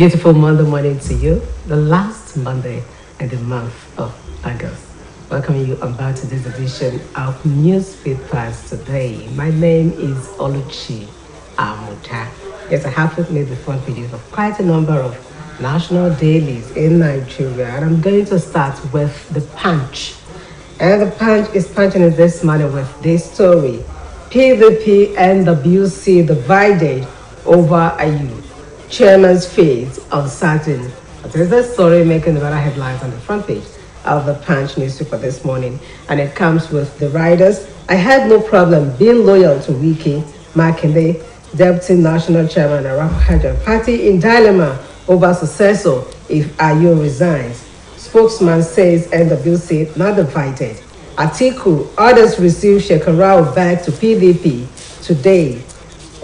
beautiful Monday morning to you, the last Monday in the month of August. Welcoming you back to this edition of Newspapers Today. My name is Oluchi Amuta. Yes, I have with me the front pages of quite a number of national dailies in Nigeria, and I'm going to start with the Punch. And the Punch is punching it this morning with this story. PDP and WC divided over IU. Chairman's fate uncertain. There's a story making the better headlines on the front page of the Punch newspaper this morning, and it comes with the riders. I had no problem being loyal to Wiki Makinde, Deputy National Chairman Arapaja Party in dilemma over successor if Ayu resigns. Spokesman says NWC not divided. Atiku, others receive Shekarau back to PDP today.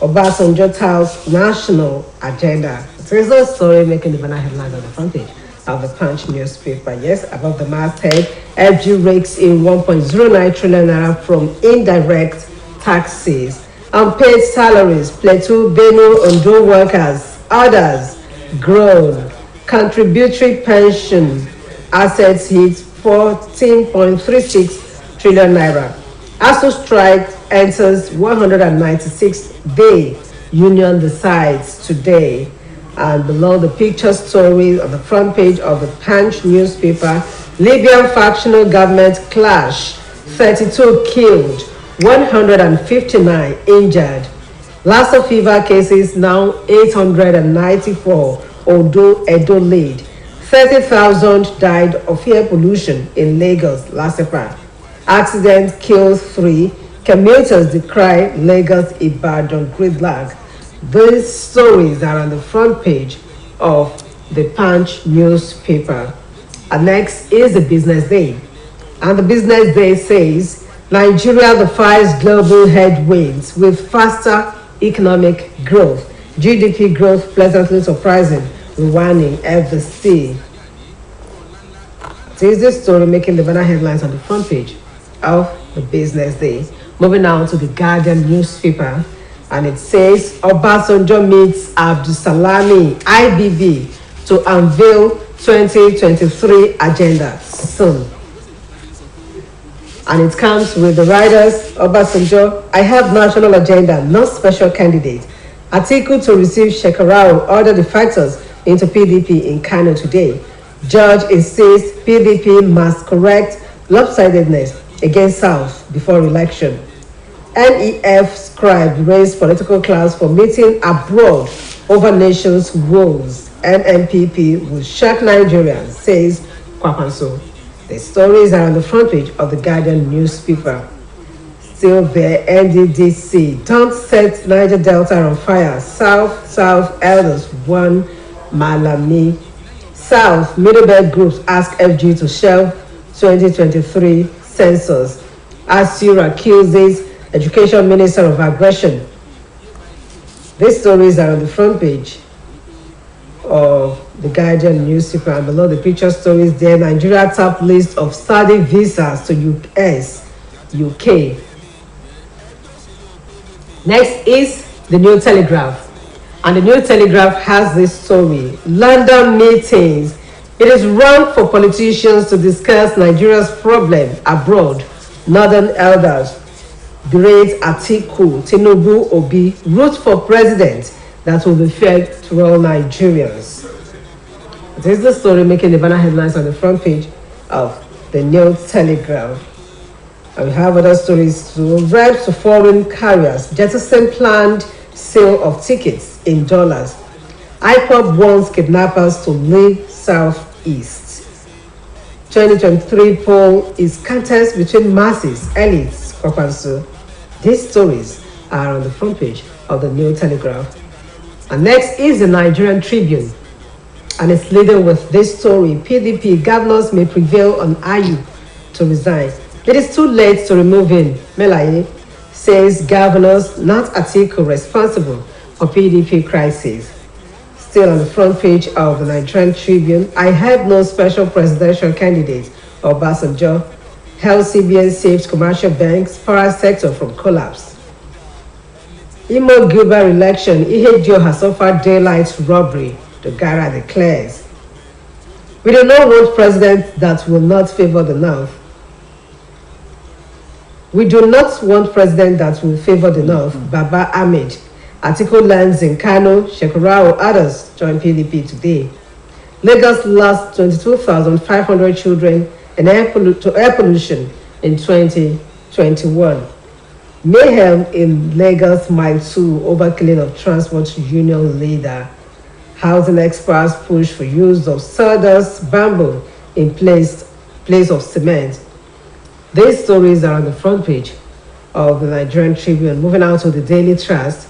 Obasanjo touts national agenda. There is a story making the banner headlines on the front page of the Punch newspaper. Yes, above the masthead, FG rakes in 1.09 trillion naira from indirect taxes. Unpaid salaries, Plateau, Benue, Ondo workers, others grown. Contributory pension assets hit 14.36 trillion naira. ASU strike enters 196th day. Union decides today. And below the picture story on the front page of the Punch newspaper, Libyan factional government clash, 32 killed, 159 injured. Lassa fever cases now 894, although Edo lead. 30,000 died of air pollution in Lagos last April. Accident kills 3. Commuters decry Lagos Ibadan gridlock. These stories are on the front page of the Punch newspaper. And next is the Business Day. And the Business Day says, Nigeria defies global headwinds with faster economic growth. GDP growth pleasantly surprising, warning FBC. This is the story making the banner headlines on the front page of the Business Day. Moving on to the Guardian newspaper, and it says Obasanjo meets Abdulsalami IBB to unveil 2023 agenda soon. And it comes with the riders. Obasanjo, I have national agenda, not special candidate. Atiku to receive Shekarau, order the factors into PDP in Kano today. Judge insists PDP must correct lopsidedness against South before election. NEF scribe raised political class for meeting abroad over nation's woes. NNPP will shock Nigerians, says Kwakwanso. The stories are on the front page of the Guardian newspaper. Still there, NDDC, don't set Niger Delta on fire. South elders won Malami. South Middlebelt groups ask FG to shelve 2023 census. ASUR accuses Education Minister of aggression. These stories are on the front page of the Guardian newspaper, and below the picture stories there, Nigeria top list of study visas to US, UK. Next is the New Telegraph. And the New Telegraph has this story. London meetings. It is wrong for politicians to discuss Nigeria's problem abroad. Northern elders berate Atiku, Tinubu, Obi, root for president that will be fair to all Nigerians. This is the story making the banner headlines on the front page of the New Telegraph. And we have other stories too. Bribes to foreign carriers, jettison planned sale of tickets in dollars. IPOB warns kidnappers to leave Southeast. 2023 poll is contest between masses, elites, Kwakwanso. These stories are on the front page of the New Telegraph. And next is the Nigerian Tribune. And it's leading with this story. PDP governors may prevail on Ayu to resign. It is too late to remove him. Melaye says governors, not Atiku, responsible for PDP crisis. Still on the front page of the Nigerian Tribune, I have no special presidential candidate. Obasanjo, Health CBN saves commercial banks, power sector from collapse. Imo Gilbert election, Ihejo has suffered daylight robbery Dogara declares. We do not want president that will not favor the North. We do not want president that will favor the North. Baba Ahmed. Atiku lands in Kano, Shekurao, others join PDP today. Lagos lost 22,500 children in to air pollution in 2021. Mayhem in Lagos Mile 2 over killing of transport union leader. Housing experts push for use of sawdust bamboo in place of cement. These stories are on the front page of the Nigerian Tribune. Moving on to the Daily Trust.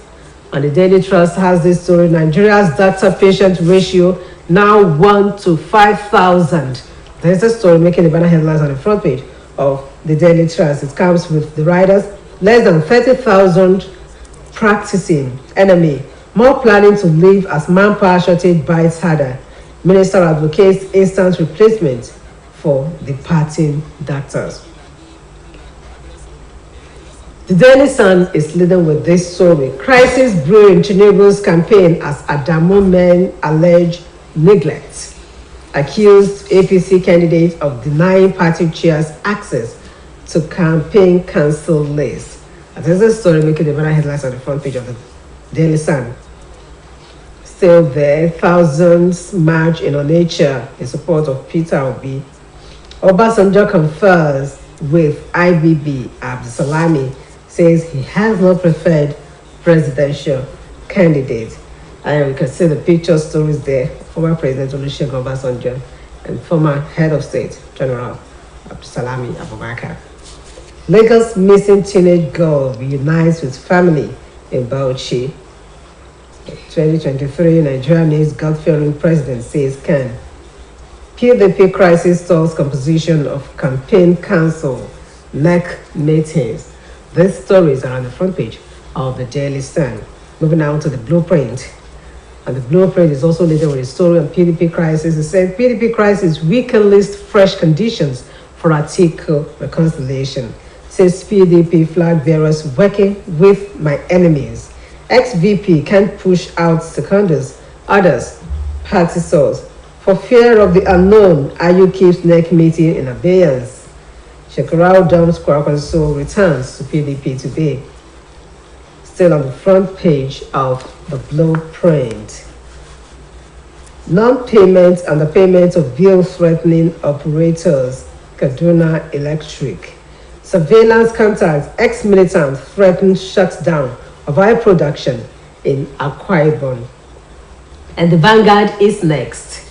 And the Daily Trust has this story: Nigeria's doctor-patient ratio now 1 to 5,000. There's a story making the banner headlines on the front page of the Daily Trust. It comes with the writers: less than 30,000 practicing enemy, more planning to leave as manpower shortage bites harder. Minister advocates instant replacement for departing doctors. The Daily Sun is leading with this story: crisis brewing Tinubu's campaign as Adamu men allege neglect. Accused APC candidate of denying party chairs access to campaign council list. And there's a story making the banner headlines on the front page of the Daily Sun. Still there, thousands march in Onitsha in support of Peter Obi. Obasanjo confers with IBB. Abdulsalami says he has no preferred presidential candidate. And we can see the picture stories there. Former President Olusegun Obasanjo and former Head of State General Abdulsalami Abubakar. Lagos missing teenage girl reunites with family in Bauchi. 2023 Nigeria needs God-fearing president, says Ken. PDP crisis stalls composition of campaign council, NEC meetings. These stories are on the front page of the Daily Sun. Moving on to the blueprint. And the blueprint is also leading with a story on PDP crisis. It says PDP crisis weaken list fresh conditions for Atiku reconciliation. Says PDP flag bearers working with my enemies. Ex-VP can't push out seconders, others party source. For fear of the unknown, Ayu keeps NEC meeting in abeyance. Shekurao dumps Kwankwaso returns to PDP today. Still on the front page of the blueprint. Non-payment and the payment of bill threatening operators, Kaduna Electric. Surveillance contacts, ex-militant threatened shutdown of oil production in Akwa Ibom. And the Vanguard is next.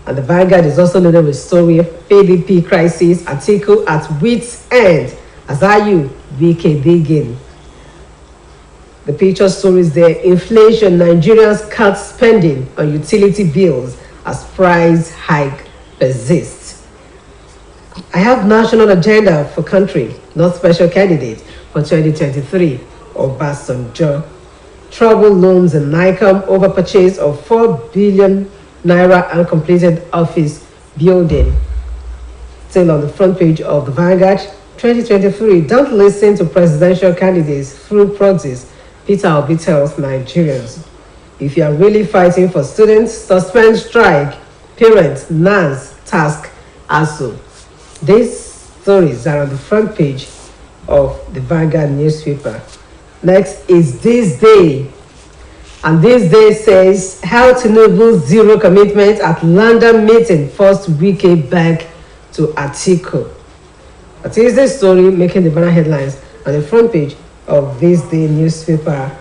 And the Vanguard is also leading with story of PDP crisis, Atiku at wit's end as Ayu Wike digging. The picture stories there: inflation, Nigerians cut spending on utility bills as price hike persists. I have national agenda for country, not special candidate for 2023. Obasanjo. Trouble loans in NICOM over purchase of 4 billion naira uncompleted office building. Still on the front page of the Vanguard. 2023, don't listen to presidential candidates through proxies, Peter Obi tells Nigerians. If you are really fighting for students, suspend strike, parents, NAS, task, ASU. These stories are on the front page of the Vanguard newspaper. Next is This Day. And This Day says, how Tinubu zero commitment at London meeting first weekend back to Atiku. That is the story making the banner headlines on the front page of This Day newspaper.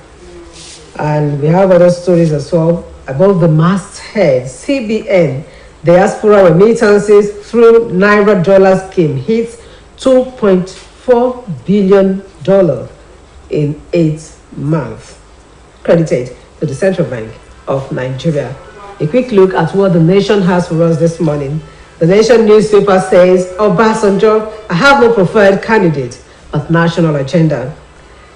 And we have other stories as well. Above the masthead, CBN, diaspora remittances through Naira dollar scheme hits $2.4 billion in 8 months. Credited to the Central Bank of Nigeria. A quick look at what the Nation has for us this morning. The Nation newspaper says, Obasanjo, I have no preferred candidate, but national agenda.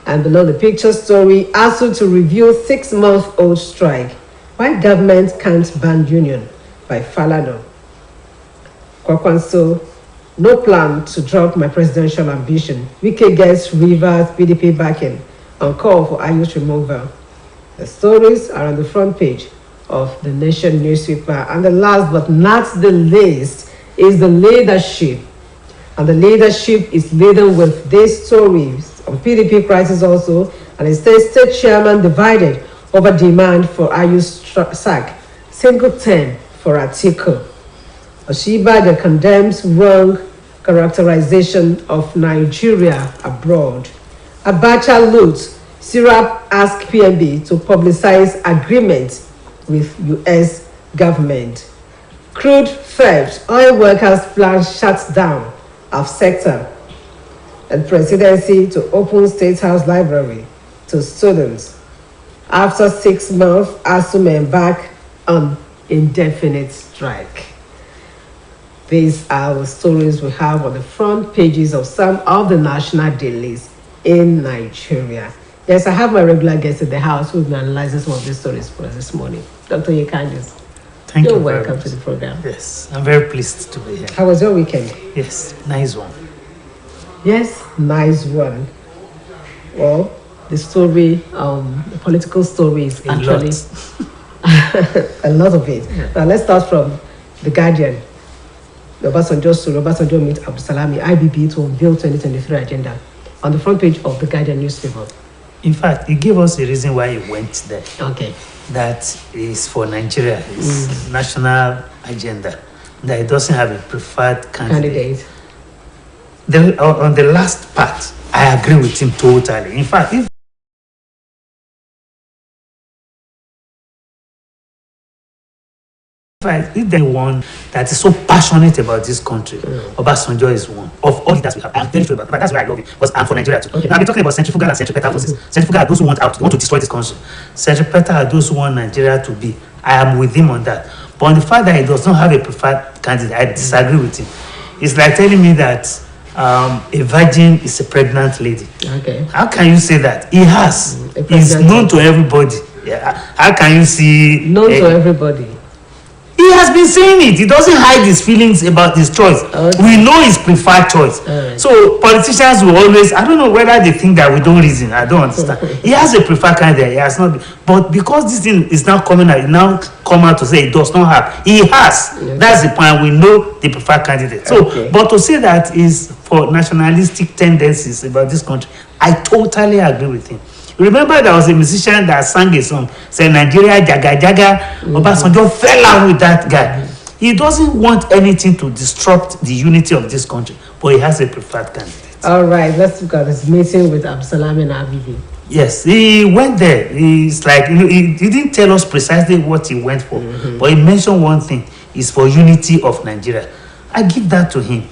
And below the picture story, ASU to review 6-month-old strike. Why government can't ban union, by Falano. Kwakwanso, no plan to drop my presidential ambition. Wike gets Rivers PDP backing on call for Ayu's removal. The stories are on the front page of the Nation newspaper. And the last but not the least is the leadership. And the leadership is laden with these stories on PDP crisis also. And it says state chairman divided over demand for Ayu's sack. Single term for Atiku. Oshibaja condemns wrong characterization of Nigeria abroad. Abacha loot. Syrup asked PNB to publicize agreement with US government. Crude theft. Oil workers plan shutdown of sector. And presidency to open State House Library to students. After 6 months, ASUM embark on indefinite strike. These are the stories we have on the front pages of some of the national dailies in Nigeria. Yes, I have my regular guest in the house who will be analyzing some of these stories for us this morning. Dr. Yekanjus, you're welcome to the program. Yes, I'm very pleased to be here. How was your weekend? Yes, nice one. Yes, nice one. Well, the story, the political story is actually a lot of it. Yeah. Now let's start from The Guardian. Obasanjo meet Abdulsalami, IBB to unveil 2023 agenda on the front page of The Guardian newspaper. In fact, he gave us a reason why he went there. Okay. That is for Nigeria, it's national agenda. That it doesn't have a preferred candidate. On the last part, I agree with him totally. In fact, if there's one that is so passionate about this country, Obasanjo is one of all that we have. I'm very sure about it, but that's why I love it. Because I'm for Nigeria too. Okay. Now, I've been talking about centrifugal and centripetal forces. Centrifugal are those who want to destroy this country. Centripetal are those who want Nigeria to be. I am with him on that. But on the fact that he does not have a preferred candidate, I disagree with him. It's like telling me that a virgin is a pregnant lady. Okay. How can you say that? He has. He's known to everybody. Yeah. How can you see? Known to everybody. He has been saying it. He doesn't hide his feelings about his choice. Okay. We know his preferred choice. Right. So politicians will always, I don't know whether they think that we don't reason. I don't understand. He has a preferred candidate. He has not. But because this thing is now coming out, now come out to say it does not have. He has. Okay. That's the point. We know the preferred candidate. So, okay. But to say that is for nationalistic tendencies about this country, I totally agree with him. Remember, there was a musician that sang a song, said Nigeria Jaga Jaga. Obasanjo fell out with that guy. He doesn't want anything to disrupt the unity of this country, but he has a preferred candidate. All right, let's look at his meeting with Abdulsalam and Abibi. Yes, he went there. He's like, he didn't tell us precisely what he went for, but he mentioned one thing: is for unity of Nigeria. I give that to him.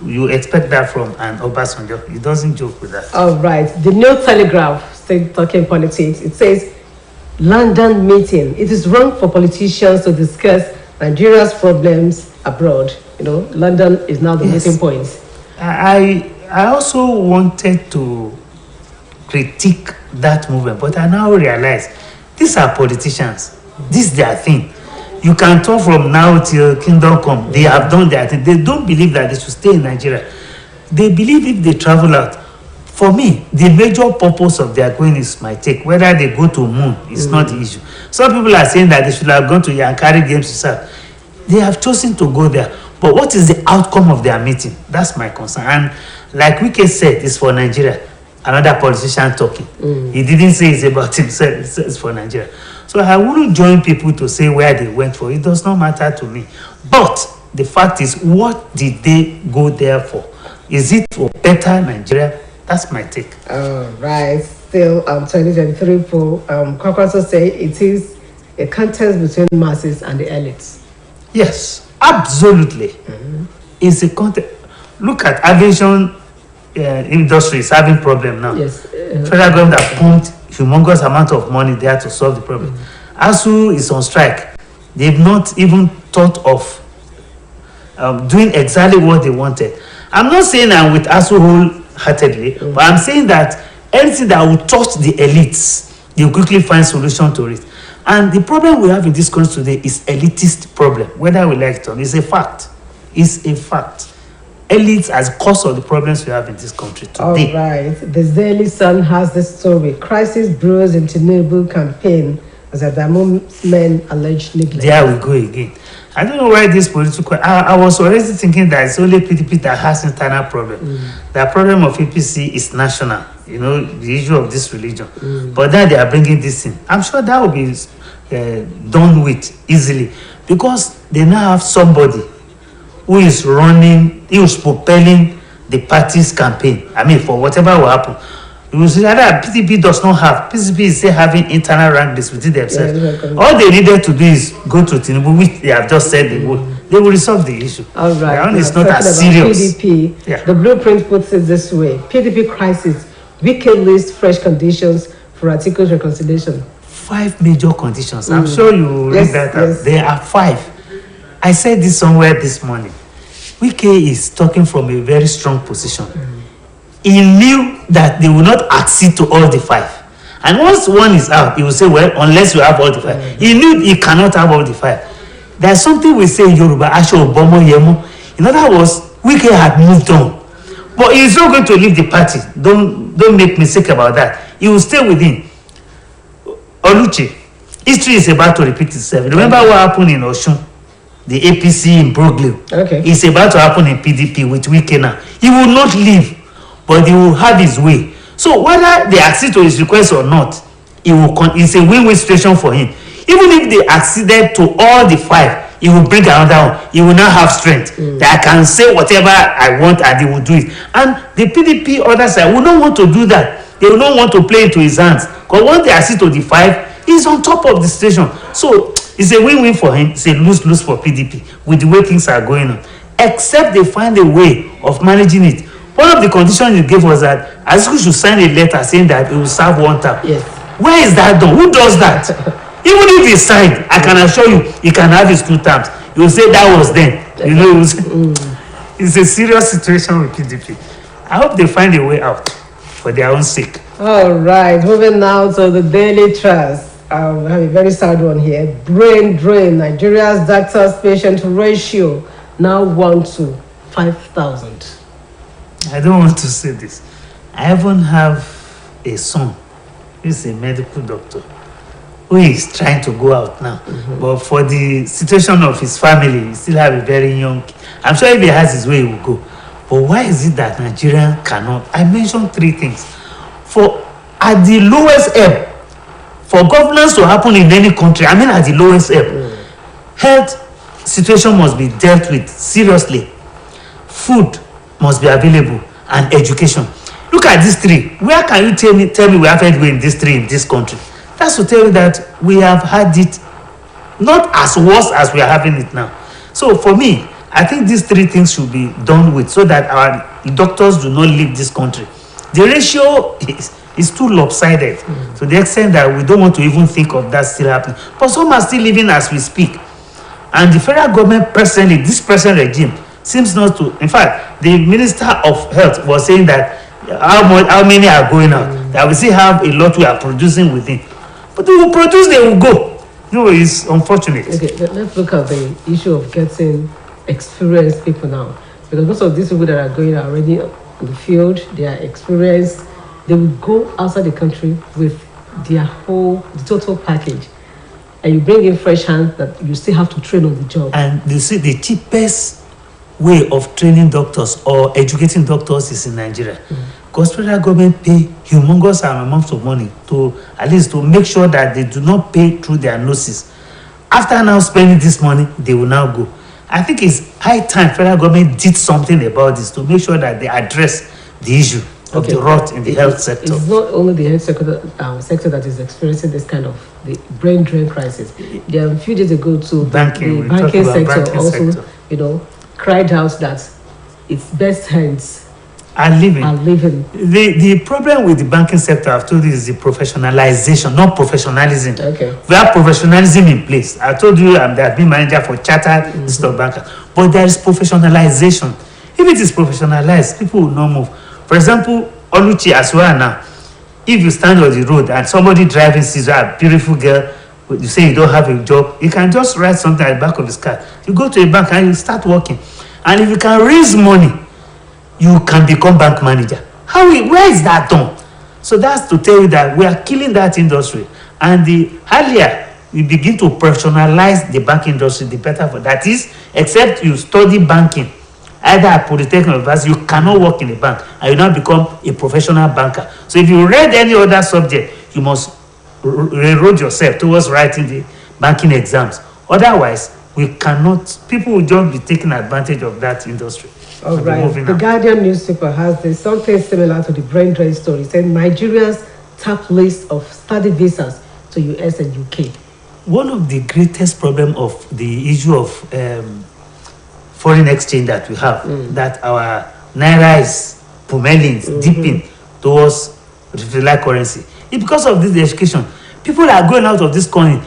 You expect that from an Obasanjo. He doesn't joke with that. All right. The New Telegraph, still talking politics. It says, London meeting. It is wrong for politicians to discuss Nigeria's problems abroad. You know, London is now the meeting point. I also wanted to critique that movement, but I now realize these are politicians. This is their thing. You can talk from now till kingdom come. They have done their thing. They don't believe that they should stay in Nigeria. They believe if they travel out. For me, the major purpose of their going is my take. Whether they go to moon is not the issue. Some people are saying that they should have gone to Yankari Games Reserve. They have chosen to go there. But what is the outcome of their meeting? That's my concern. And like Wike said, it's for Nigeria. Another politician talking. He didn't say it's about himself. It's for Nigeria. So I wouldn't join people to say where they went for. It does not matter to me. But the fact is, what did they go there for? Is it for better Nigeria? That's my take. All right. Still, 2023 poll. Kwakwaso say it is a contest between masses and the elites. Yes, absolutely. It's a contest. Look at aviation industry is having problem now. Yes. Federal government have pumped humongous amount of money there to solve the problem. ASU is on strike. They've not even thought of doing exactly what they wanted. I'm not saying I'm with ASU wholeheartedly, but I'm saying that anything that will touch the elites, they'll quickly find solution to it. And the problem we have in this country today is elitist problem, whether we like it or not. It's a fact. It's a fact. Elites as cause of the problems we have in this country today. All right. The Daily Sun has this story. Crisis brews in Tinubu campaign as a diamond men alleged neglect. There we go again. I don't know why this political. I was already thinking that it's only PDP that has internal problem. The problem of APC is national. You know, the issue of this religion. But then they are bringing this in. I'm sure that will be done with easily because they now have somebody who is running, who is propelling the party's campaign. I mean, for whatever will happen. You will see that PDP does not have. PDP is still having internal rank disputes within themselves. Yeah, all they needed to do is go to Tinubu, which they have just said they will. They will resolve the issue. All right. The one is not as serious. PDP, the blueprint puts it this way. PDP crisis, wicked list, fresh conditions for articles reconciliation. 5 major conditions. I'm sure you will read that. Yes. There are 5. I said this somewhere this morning. Wike is talking from a very strong position. He knew that they will not accede to all the 5. And once one is out, he will say, well, unless you have all the 5. He knew he cannot have all the 5. There's something we say in Yoruba, Asho Obomo Yemo. In other words, Wike had moved on. But he is not going to leave the party. Don't make mistake about that. He will stay within. Oluchi, history is about to repeat itself. Remember what happened in Oshun? The APC in Brooklyn. Okay. It's about to happen in PDP with Wike now. He will not leave, but he will have his way. So whether they accede to his request or not, it's a win-win situation for him. Even if they acceded to all the 5, he will bring another one. He will now have strength that I can say whatever I want and he will do it. And the PDP other side will not want to do that. They will not want to play into his hands. Because once they accede to the 5, he's on top of the station. So it's a win-win for him. It's a lose-lose for PDP with the way things are going on. Except they find a way of managing it. One of the conditions you gave was that Atiku should sign a letter saying that he will serve 1 term. Yes. Where is that done? Who does that? Even if he signed, I can assure you, he can have his 2 terms. He will say that was then. You know, it's a serious situation with PDP. I hope they find a way out for their own sake. All right, moving now to the Daily Trust. I have a very sad one here. Brain drain. Nigeria's doctors-patient ratio now 1 to 5,000. I don't want to say this. I even have a son who is a medical doctor who is trying to go out now. But for the situation of his family, he still have a very young. I'm sure if he has his way, he will go. But why is it that Nigeria cannot? I mentioned 3 things. For at the lowest ebb, for governance to happen in any country, I mean at the lowest ebb, health situation must be dealt with seriously. Food must be available and education. Look at these 3. Where can you tell me we have headway in these 3 in this country? That's to tell you that we have had it not as worse as we are having it now. So for me, I think these 3 things should be done with so that our doctors do not leave this country. The ratio is too lopsided to the extent that we don't want to even think of that still happening. But some are still living as we speak. And the federal government presently, this present regime, seems not to. In fact, the Minister of Health was saying that how many are going out, that we still have a lot we are producing within. But they will produce, they will go. No, it's unfortunate. Okay, let's look at the issue of getting experienced people now. Because most of these people that are going are already in the field, they are experienced. They will go outside the country with the total package. And you bring in fresh hands that you still have to train on the job. And you see, the cheapest way of training doctors or educating doctors is in Nigeria. Because federal government pay humongous amounts of money to at least to make sure that they do not pay through their noses. After now spending this money, they will now go. I think it's high time federal government did something about this to make sure that they address the issue of the rot in the health sector. It's not only the health sector that is experiencing this kind of the brain drain crisis. There a few days ago to banking, the banking sector also, you know, cried out that its best hands are leaving. The problem with the banking sector, I've told you, is the professionalization, not professionalism. Okay. We have professionalism in place. I told you I'm the admin manager for chartered stock banker. But there is professionalization. If it is professionalized, people will not move. For example, Oluchi as well now. If you stand on the road and somebody driving sees a beautiful girl, you say you don't have a job, you can just write something at the back of his car. You go to a bank and you start working. And if you can raise money, you can become bank manager. Where is that done? So that's to tell you that we are killing that industry. And the earlier we begin to personalize the banking industry, the better for that is, except you study banking, either at Polytechnic University, you cannot work in a bank and you now become a professional banker. So if you read any other subject, you must railroad yourself towards writing the banking exams. Otherwise, people will just be taking advantage of that industry. All right. The Guardian newspaper has this something similar to the brain drain story, saying Nigeria's top list of study visas to US and UK. One of the greatest problem of the issue of foreign exchange that we have, that our naira is pummeling, dipping towards real currency, it's because of this education. People are going out of this country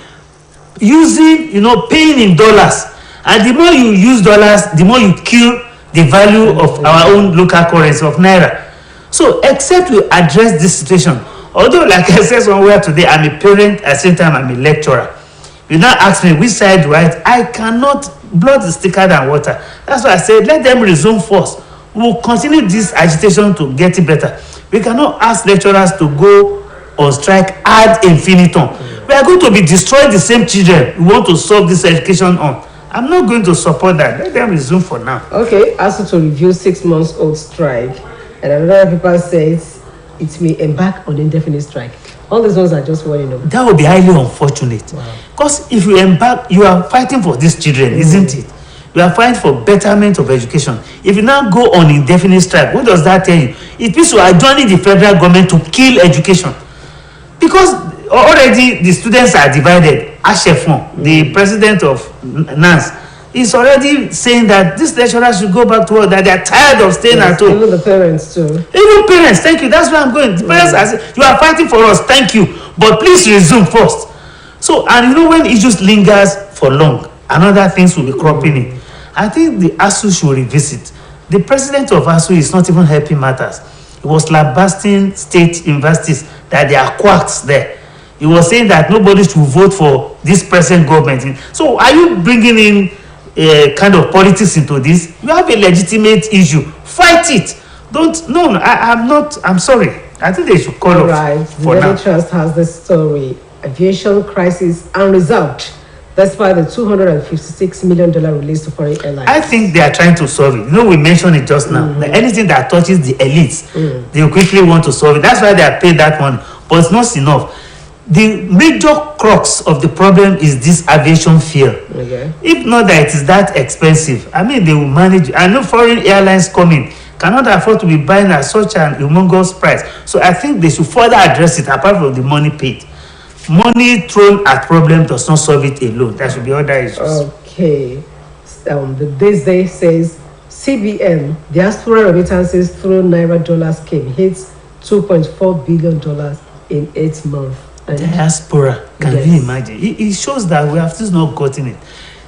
using, paying in dollars, and the more you use dollars, the more you kill the value of our own local currency of naira. So except we address this situation, although like I said somewhere today, I'm a parent, at the same time I'm a lecturer. You now ask me which side right, I cannot. Blood is thicker than water. That's why I said let them resume first. We'll continue this agitation to get it better. We cannot ask lecturers to go on strike ad infinitum. We are going to be destroying the same children we want to solve this education on. I'm not going to support that. Let them resume for now. Okay, also to review 6 months old strike, and another paper says it may embark on indefinite strike. All these ones are just warning them. That would be highly unfortunate. Because if you embark, you are fighting for these children, isn't it? You are fighting for betterment of education. If you now go on indefinite strike, what does that tell you? It means you are joining the federal government to kill education. Because already the students are divided. Ashefon, the president of NANS, is already saying that these lecturers should go back to work, that they are tired of staying at home. Even the parents too. Even parents, thank you. That's where I'm going. The parents are saying, you are fighting for us, thank you, but please resume first. So, and when issues lingers for long, another things will be cropping in. I think the ASU should revisit. The president of ASU is not even helping matters. He was lambasting state universities that there are quacks there. He was saying that nobody should vote for this present government. So are you bringing in kind of politics into this? You have a legitimate issue. Fight it. I'm sorry. I think they should call off. Right. The Daily Trust has this story. Aviation crisis unresolved despite the $256 million release to foreign airlines. I think they are trying to solve it. We mentioned it just now. That anything that touches the elites, they quickly want to solve it. That's why they are paid that money. But it's not enough. The major crux of the problem is this aviation fear. Okay. If not that it is that expensive, they will manage. I know foreign airlines coming cannot afford to be buying at such an humongous price. So I think they should further address it apart from the money paid. Money thrown at problem does not solve it alone. There should be other issues. Okay. This day says CBN, diaspora remittances through Naira dollar scheme hits $2.4 billion in 8 months. Diaspora, can you imagine? It shows that we have still not gotten it.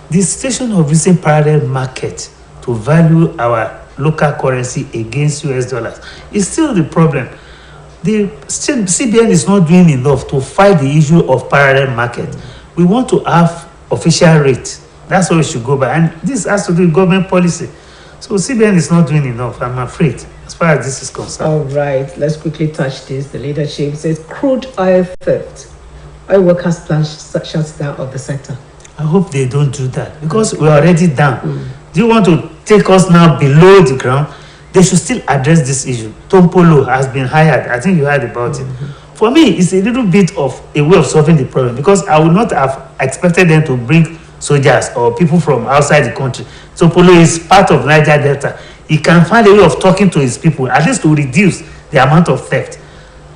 The situation of using parallel market to value our local currency against US dollars is still the problem. The CBN is not doing enough to fight the issue of parallel market. We want to have official rate. That's what we should go by. And this has to do with government policy. So CBN is not doing enough, I'm afraid, as far as this is concerned. All right, let's quickly touch this. The leadership says crude oil theft. Oil workers plan shutdown of the sector. I hope they don't do that because we're already down. Do you want to take us now below the ground? They should still address this issue. Tompolo has been hired. I think you heard about it. For me, it's a little bit of a way of solving the problem because I would not have expected them to bring soldiers or people from outside the country. Tompolo is part of Niger Delta. He can find a way of talking to his people, at least to reduce the amount of theft.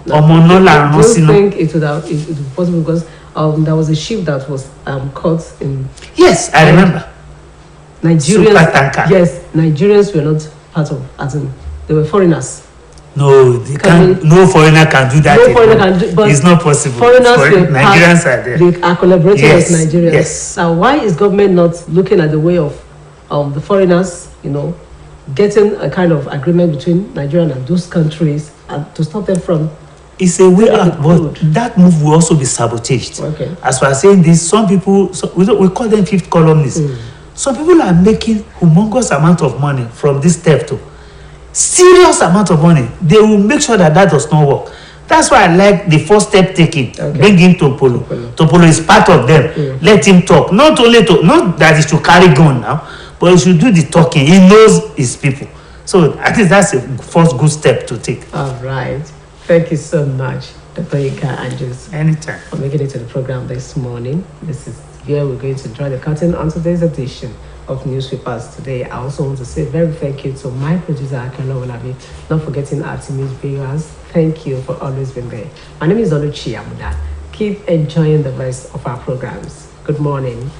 I don't think it would be possible because there was a ship that was caught in. Yes, I remember. Nigerians. Super tanker. Yes, Nigerians were not part of. As in, they were foreigners. No, they can't. No foreigner can do that. No foreigner can do. But it's not possible. Nigerians are there. They are collaborating with Nigerians. Yes. Now, why is government not looking at the way of the foreigners? Getting a kind of agreement between Nigeria and those countries and to stop them from. It's a way out, but that move will also be sabotaged. Okay. As we are saying this, some people, we call them fifth columnists. Some people are making humongous amount of money from this theft too. Serious amount of money. They will make sure that does not work. That's why I like the first step taking. Okay. Bring in Topolo. Topolo is part of them. Let him talk. Not that he should carry gun now, but he should do the talking. He knows his people. So I think that's a first good step to take. All right. Thank you so much, Dr. Ika Andrews. Anytime. For making it to the program this morning. This is where we're going to draw the curtain on today's edition of Newspapers Today. I also want to say very thank you to my producer, Akela Olabi, not forgetting our team viewers. Thank you for always being there. My name is Oluchi Amuda. Keep enjoying the rest of our programs. Good morning.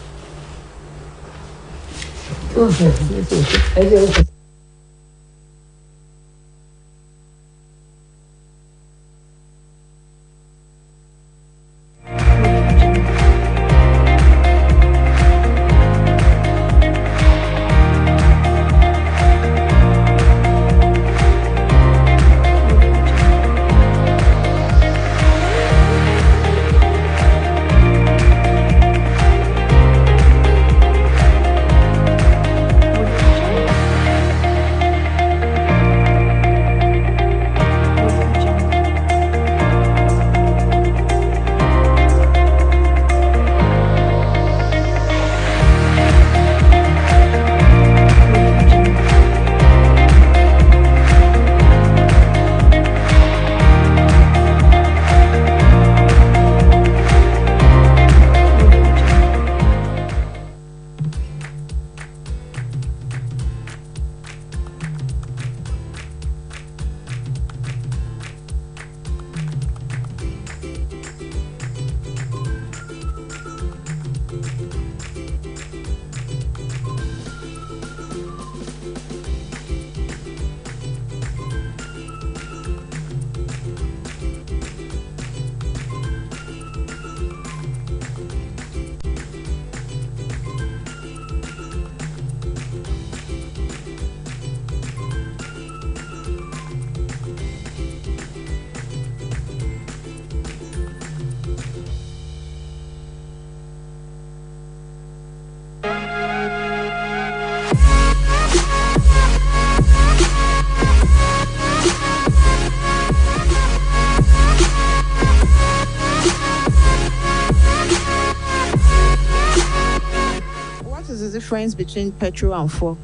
Difference between petrol and fuel?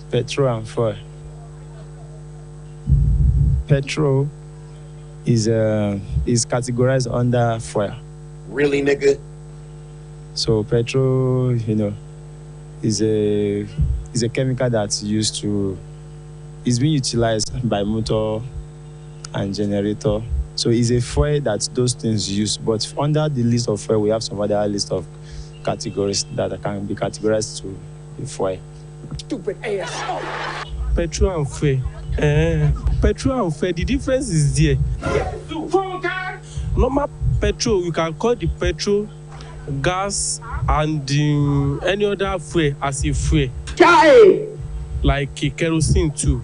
Petrol and fuel. Petrol is categorized under fuel. Really, nigga? So petrol, is a chemical that's is being utilized by motor and generator. So it's a fuel that those things use. But under the list of fuel, we have some other list of categories that can be categorized to the fuel. Stupid ass. Petrol and fuel. Petrol and fuel, the difference is there. Normal petrol, you can call the petrol, gas, and any other fuel as a fuel. Like kerosene too.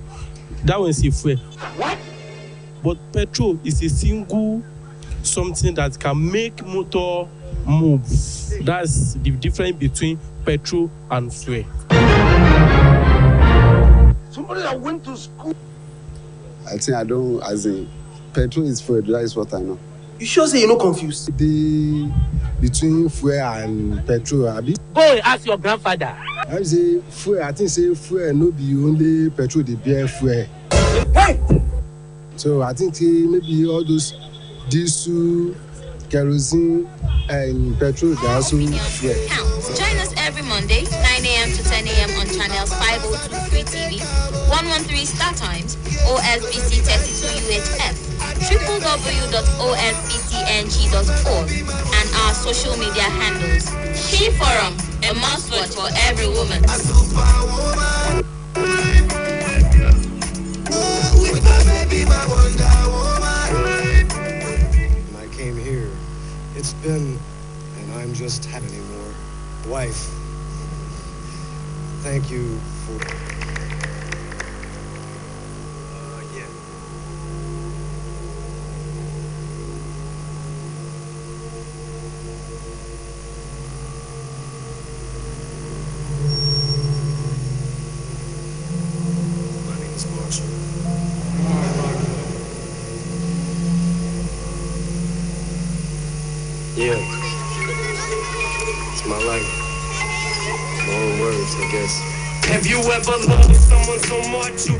That one is a fuel. What? But petrol is a single something that can make motor move. That's the difference between petrol and fuel. Somebody that went to school. I think I don't, as in, petrol is fuel, that is what I know. You sure say you're not confused? Between fuel and petrol, abi? Go and ask your grandfather. I say fuel, I think say fuel no be only petrol, they bear fuel. Hey! So I think maybe all those diesel, kerosene, and petrol, they also fuel. Join us every Monday, 9 a.m. to 10 a.m. on channels 5023 TV, 113 Star Times, OSBC 32 UHF, www.osbcng.org, and our social media handles. She Forum, a must-watch for every woman. When I came here, it's been, and I'm just having anymore, wife. Thank you for. Yeah. My name is Marshall. Yeah. It's my life. My own words, I guess. Have you ever loved someone so much you